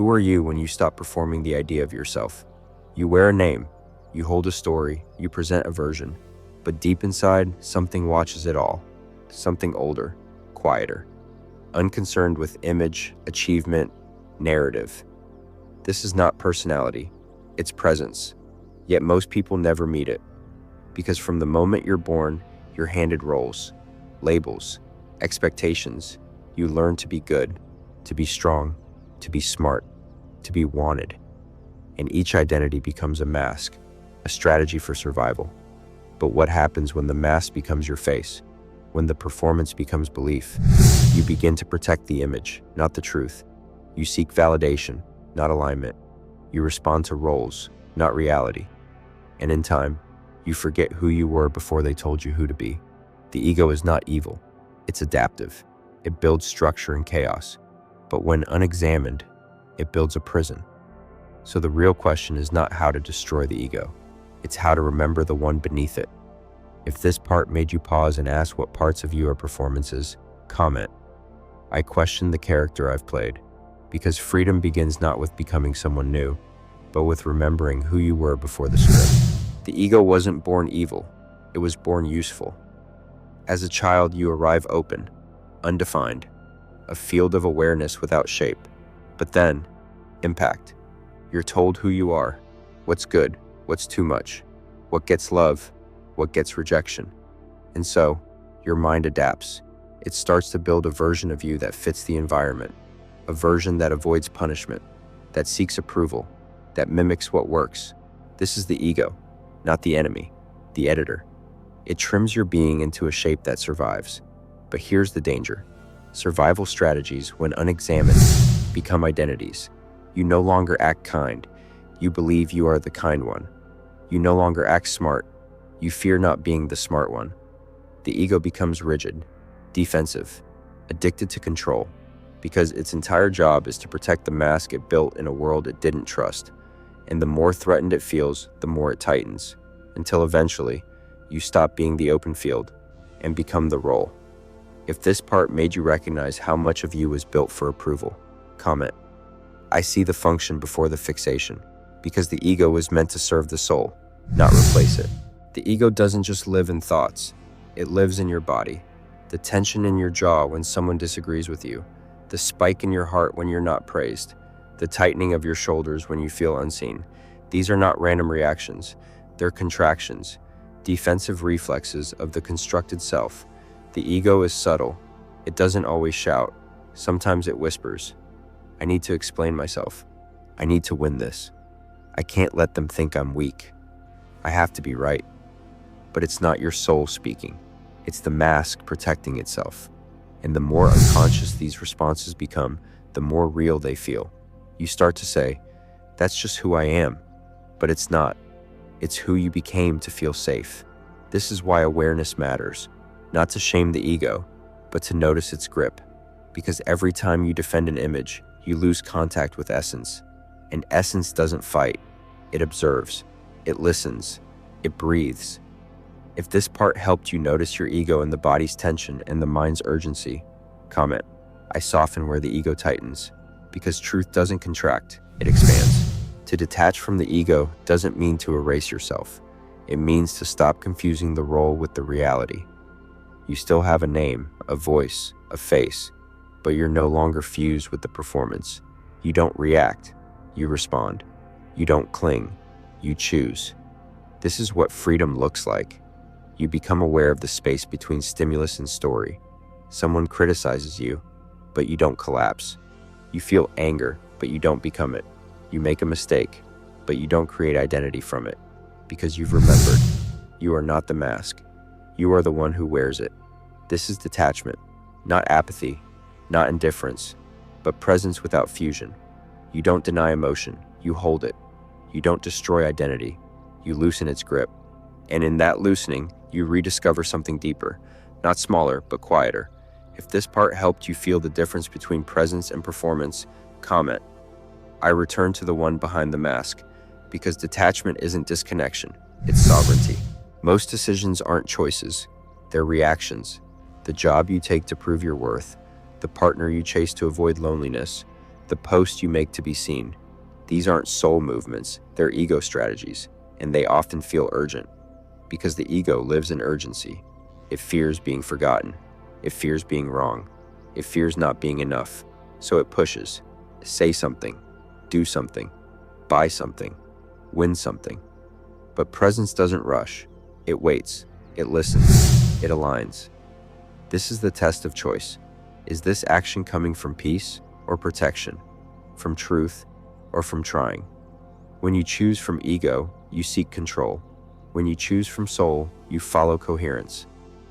Who are you when you stop performing the idea of yourself? You wear a name, you hold a story, you present a version, but deep inside, something watches it all. Something older, quieter, unconcerned with image, achievement, narrative. This is not personality, it's presence. Yet most people never meet it, because from the moment you're born, you're handed roles, labels, expectations. You learn to be good, to be strong, to be smart, to be wanted. And each identity becomes a mask, a strategy for survival. But what happens when the mask becomes your face? When the performance becomes belief? You begin to protect the image, not the truth. You seek validation, not alignment. You respond to roles, not reality. And in time, you forget who you were before they told you who to be. The ego is not evil. It's adaptive. It builds structure in chaos. But when unexamined, it builds a prison. So the real question is not how to destroy the ego. It's how to remember the one beneath it. If this part made you pause and ask what parts of you are performances, comment. I question the character I've played, because freedom begins not with becoming someone new, but with remembering who you were before the script. The ego wasn't born evil, it was born useful. As a child, you arrive open, undefined, a field of awareness without shape. But then, impact. You're told who you are, what's good, what's too much, what gets love, what gets rejection. And so, your mind adapts. It starts to build a version of you that fits the environment, a version that avoids punishment, that seeks approval, that mimics what works. This is the ego, not the enemy, the editor. It trims your being into a shape that survives. But here's the danger. Survival strategies, when unexamined, become identities. You no longer act kind. You believe you are the kind one. You no longer act smart. You fear not being the smart one. The ego becomes rigid, defensive, addicted to control, because its entire job is to protect the mask it built in a world it didn't trust. And the more threatened it feels, the more it tightens, until eventually, you stop being the open field and become the role. If this part made you recognize how much of you was built for approval, comment. I see the function before the fixation, because the ego was meant to serve the soul, not replace it. The ego doesn't just live in thoughts, it lives in your body. The tension in your jaw when someone disagrees with you, the spike in your heart when you're not praised, the tightening of your shoulders when you feel unseen. These are not random reactions, they're contractions, defensive reflexes of the constructed self. The ego is subtle. It doesn't always shout. Sometimes it whispers. I need to explain myself. I need to win this. I can't let them think I'm weak. I have to be right. But it's not your soul speaking. It's the mask protecting itself. And the more unconscious these responses become, the more real they feel. You start to say, that's just who I am. But it's not. It's who you became to feel safe. This is why awareness matters. Not to shame the ego, but to notice its grip. Because every time you defend an image, you lose contact with essence. And essence doesn't fight. It observes. It listens. It breathes. If this part helped you notice your ego and the body's tension and the mind's urgency, comment. I soften where the ego tightens. Because truth doesn't contract, it expands. To detach from the ego doesn't mean to erase yourself. It means to stop confusing the role with the reality. You still have a name, a voice, a face, but you're no longer fused with the performance. You don't react, you respond. You don't cling, you choose. This is what freedom looks like. You become aware of the space between stimulus and story. Someone criticizes you, but you don't collapse. You feel anger, but you don't become it. You make a mistake, but you don't create identity from it, because you've remembered. You are not the mask. You are the one who wears it. This is detachment, not apathy, not indifference, but presence without fusion. You don't deny emotion, you hold it. You don't destroy identity, you loosen its grip. And in that loosening, you rediscover something deeper, not smaller, but quieter. If this part helped you feel the difference between presence and performance, comment. I return to the one behind the mask, because detachment isn't disconnection, it's sovereignty. Most decisions aren't choices, they're reactions. The job you take to prove your worth, the partner you chase to avoid loneliness, the post you make to be seen. These aren't soul movements, they're ego strategies, and they often feel urgent because the ego lives in urgency. It fears being forgotten. It fears being wrong. It fears not being enough. So it pushes. Say something. Do something. Buy something. Win something. But presence doesn't rush. It waits. It listens. It aligns. This is the test of choice. Is this action coming from peace or protection? From truth or from trying? When you choose from ego, you seek control. When you choose from soul, you follow coherence.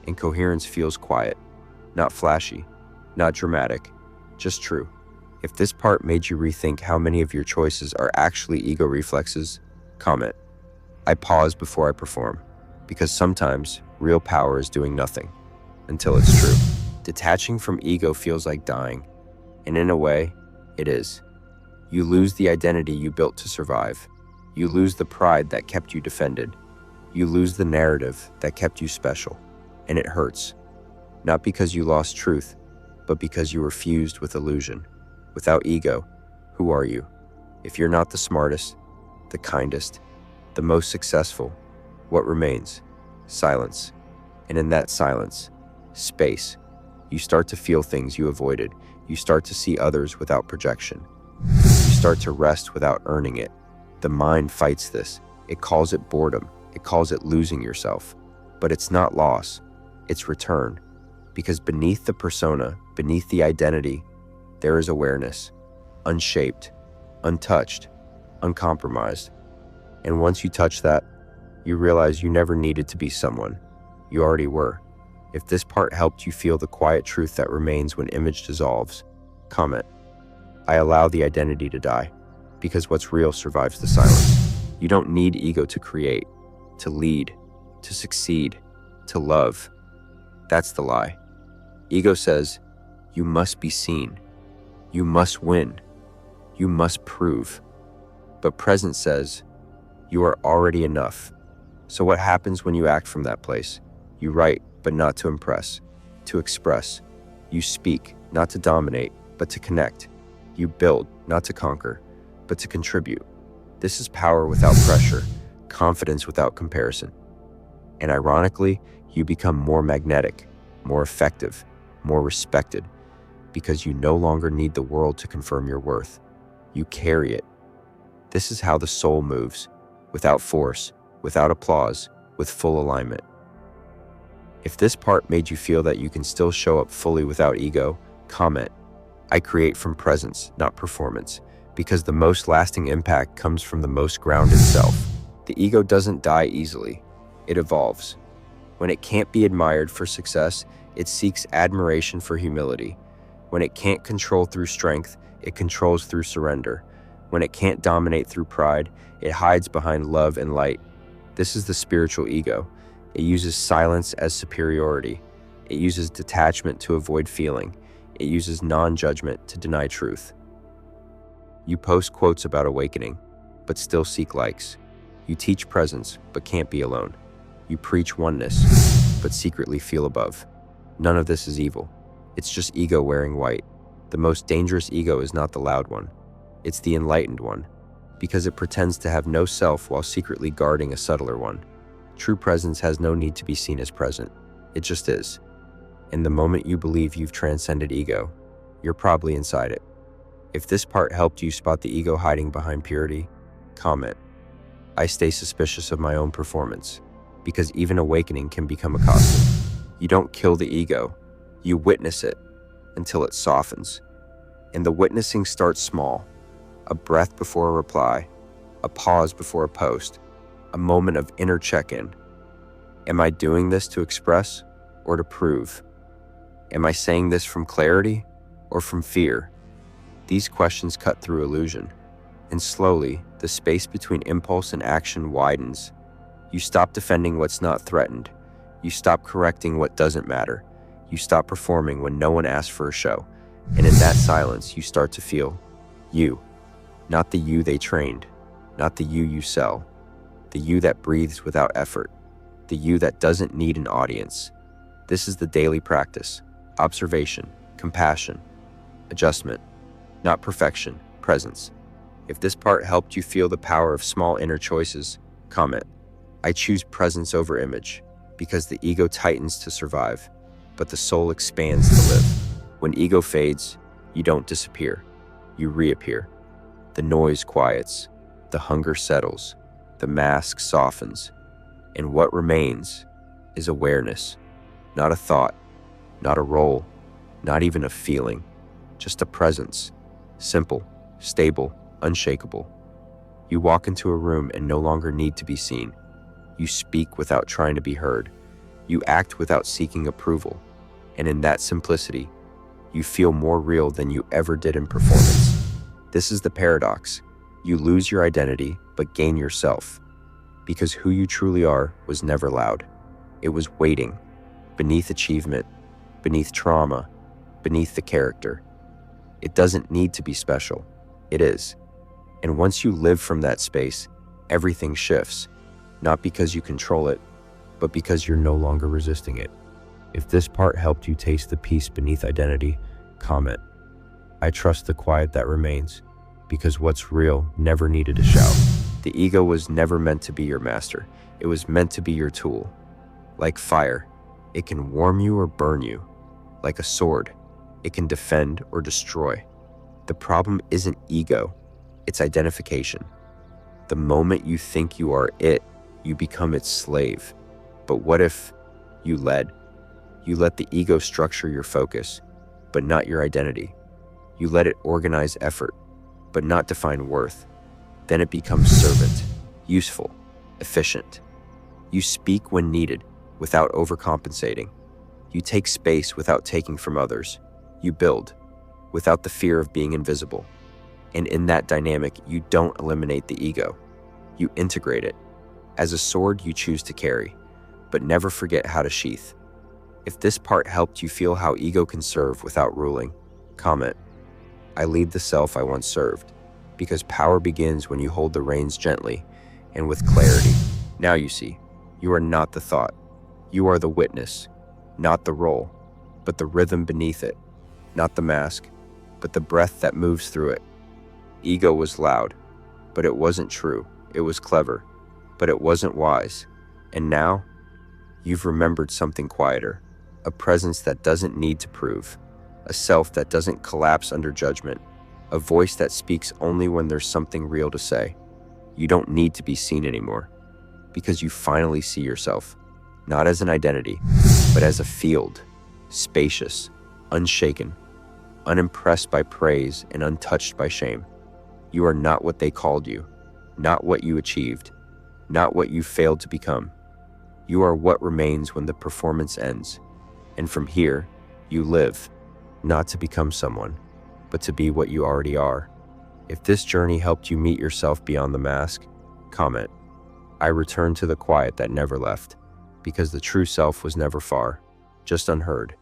And coherence feels quiet, not flashy, not dramatic, just true. If this part made you rethink how many of your choices are actually ego reflexes, comment. I pause before I perform, because sometimes real power is doing nothing until it's true. Detaching from ego feels like dying, and in a way, it is. You lose the identity you built to survive. You lose the pride that kept you defended. You lose the narrative that kept you special, and it hurts. Not because you lost truth, but because you were fused with illusion. Without ego, who are you? If you're not the smartest, the kindest, the most successful, what remains? Silence. And in that silence, space. You start to feel things you avoided. You start to see others without projection. You start to rest without earning it. The mind fights this. It calls it boredom. It calls it losing yourself. But it's not loss. It's return. Because beneath the persona, beneath the identity, there is awareness. Unshaped, untouched, uncompromised. And once you touch that, you realize you never needed to be someone. You already were. If this part helped you feel the quiet truth that remains when image dissolves, comment. I allow the identity to die, because what's real survives the silence. You don't need ego to create, to lead, to succeed, to love. That's the lie. Ego says, you must be seen. You must win. You must prove. But presence says, you are already enough. So what happens when you act from that place? You write, but not to impress, to express. You speak, not to dominate, but to connect. You build, not to conquer, but to contribute. This is power without pressure, confidence without comparison. And ironically, you become more magnetic, more effective, more respected, because you no longer need the world to confirm your worth. You carry it. This is how the soul moves, without force, without applause, with full alignment. If this part made you feel that you can still show up fully without ego, comment. I create from presence, not performance, because the most lasting impact comes from the most grounded self. The ego doesn't die easily. It evolves. When it can't be admired for success, it seeks admiration for humility. When it can't control through strength, it controls through surrender. When it can't dominate through pride, it hides behind love and light. This is the spiritual ego. It uses silence as superiority. It uses detachment to avoid feeling. It uses non-judgment to deny truth. You post quotes about awakening, but still seek likes. You teach presence, but can't be alone. You preach oneness, but secretly feel above. None of this is evil. It's just ego wearing white. The most dangerous ego is not the loud one. It's the enlightened one, because it pretends to have no self while secretly guarding a subtler one. True presence has no need to be seen as present. It just is. And the moment you believe you've transcended ego, you're probably inside it. If this part helped you spot the ego hiding behind purity, comment. I stay suspicious of my own performance, because even awakening can become a costume. You don't kill the ego, you witness it until it softens. And the witnessing starts small. A breath before a reply, a pause before a post, a moment of inner check-in. Am I doing this to express or to prove? Am I saying this from clarity or from fear? These questions cut through illusion, and slowly, the space between impulse and action widens. You stop defending what's not threatened. You stop correcting what doesn't matter. You stop performing when no one asks for a show. And in that silence, you start to feel you. Not the you they trained, not the you sell, the you that breathes without effort, the you that doesn't need an audience. This is the daily practice: observation, compassion, adjustment. Not perfection, presence. If this part helped you feel the power of small inner choices, comment. I choose presence over image, because the ego tightens to survive, but the soul expands to live. When ego fades, you don't disappear, you reappear. The noise quiets, the hunger settles, the mask softens, and what remains is awareness. Not a thought, not a role, not even a feeling, just a presence. Simple, stable, unshakable. You walk into a room and no longer need to be seen. You speak without trying to be heard. You act without seeking approval. And in that simplicity, you feel more real than you ever did in performance. This is the paradox. You lose your identity, but gain yourself. Because who you truly are was never loud. It was waiting, beneath achievement, beneath trauma, beneath the character. It doesn't need to be special. It is. And once you live from that space, everything shifts. Not because you control it, but because you're no longer resisting it. If this part helped you taste the peace beneath identity, comment. I trust the quiet that remains, because what's real never needed a shout. The ego was never meant to be your master. It was meant to be your tool. Like fire, it can warm you or burn you. Like a sword, it can defend or destroy. The problem isn't ego, it's identification. The moment you think you are it, you become its slave. But what if you let the ego structure your focus, but not your identity? You let it organize effort, but not define worth. Then it becomes servant, useful, efficient. You speak when needed, without overcompensating. You take space without taking from others. You build, without the fear of being invisible. And in that dynamic, you don't eliminate the ego. You integrate it. As a sword you choose to carry, but never forget how to sheath. If this part helped you feel how ego can serve without ruling, comment. I lead the self I once served, because power begins when you hold the reins gently and with clarity. Now you see, you are not the thought. You are the witness, not the role, but the rhythm beneath it, not the mask, but the breath that moves through it. Ego was loud, but it wasn't true. It was clever, but it wasn't wise. And now, you've remembered something quieter, a presence that doesn't need to prove, a self that doesn't collapse under judgment, a voice that speaks only when there's something real to say. You don't need to be seen anymore, because you finally see yourself, not as an identity, but as a field, spacious, unshaken, unimpressed by praise and untouched by shame. You are not what they called you, not what you achieved, not what you failed to become. You are what remains when the performance ends. And from here, you live, not to become someone, but to be what you already are. If this journey helped you meet yourself beyond the mask, comment. I return to the quiet that never left, because the true self was never far, just unheard.